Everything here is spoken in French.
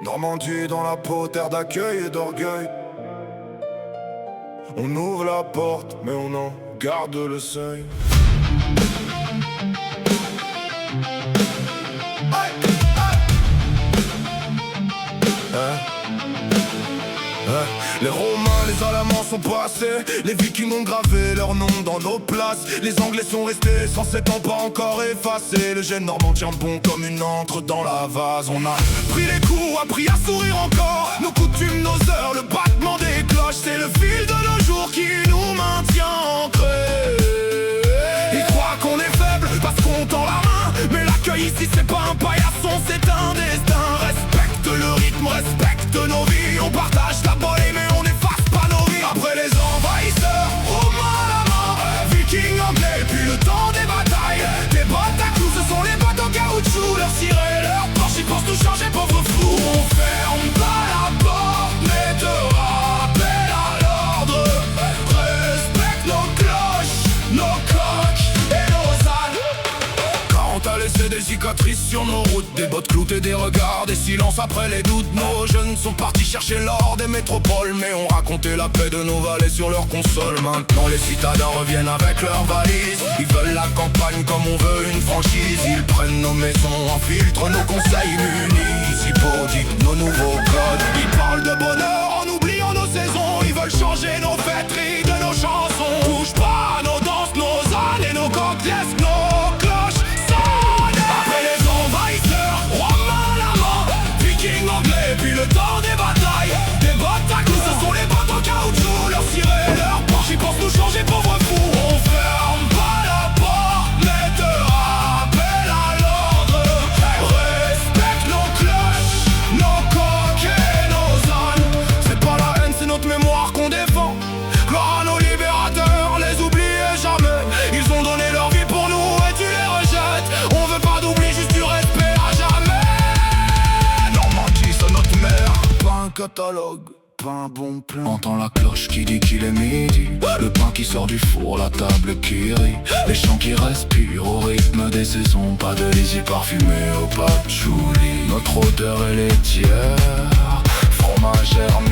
Normandie dans la peau, terre d'accueil et d'orgueil. On ouvre la porte, mais on en garde le seuil. Les Romains, les Alamans sont passés. Les Vikings ont gravé leur nom dans nos places. Les Anglais sont restés sans 7 ans pas encore effacés. Le gène normand tient bon comme une encre dans la vase. On a pris les coups, appris à sourire encore. Nos coutumes, nos heures, le battement des cloches. C'est le fil de nos jours qui nous maintient ancrés. Ils croient qu'on est faible parce qu'on tend la main, mais l'accueil ici c'est pas un paillasson, c'est un destin. Respecte le rythme, respecte nos vies. On partage la bolée mais on efface pas nos vies. Après les envahisseurs, Romains la main, Vikings, Anglais, puis le temps des batailles. Les bottes à clous, ce sont les bottes en caoutchouc. Leur ciré, leur Porsche, ils pensent tout changer, pauvre fou. On ferme pas la porte, mais te rappelle à l'ordre. Respecte nos cloches, nos coques et nos ânes. Car on t'a laissé des cicatrices sur nos routes, des bottes cloutées, des regards, des silences après les doutes. Nos jeunes sont partis chercher l'or des métropoles, mais ont raconté la paix de nos vallées sur leur console. Maintenant les citadins reviennent avec leurs valises. Ils veulent la campagne comme on veut une franchise. Ils prennent nos maisons, infiltrent nos conseils munis. Ici pour dicter nos nouveaux codes. Ils parlent de bonheur en oubliant nos saisons. Ils veulent changer nos fêteries de nos chansons. Touche pas à nos danses, nos ânes et nos coques. Laisse nos cloches sonner. Après les envahisseurs, Romains la main, Vikings, Anglais, puis le temps des batailles. Des bottes à clous, ce sont les bottes en caoutchouc. Leur ciré, leur Porsche, ils pensent nous changer, pauvres fous. On ferme pas la porte, mais te rappelle à l'ordre. Respecte nos cloches, nos coques et nos ânes. C'est pas la haine, c'est notre mémoire qu'on défend. Gloire à nos libérateurs, les oublier jamais. Ils ont donné leur vie pour nous et tu les rejettes. On veut pas d'oubli, juste du respect à jamais. Normandie, c'est notre mère, pas un catalogue, pas un bon plan. Entends la cloche qui dit qu'il est midi. Le pain qui sort du four, la table qui rit. Les chants qui respirent au rythme des saisons. Pas de lisier parfumé au patchouli. Notre odeur est laitière, fromage hermé.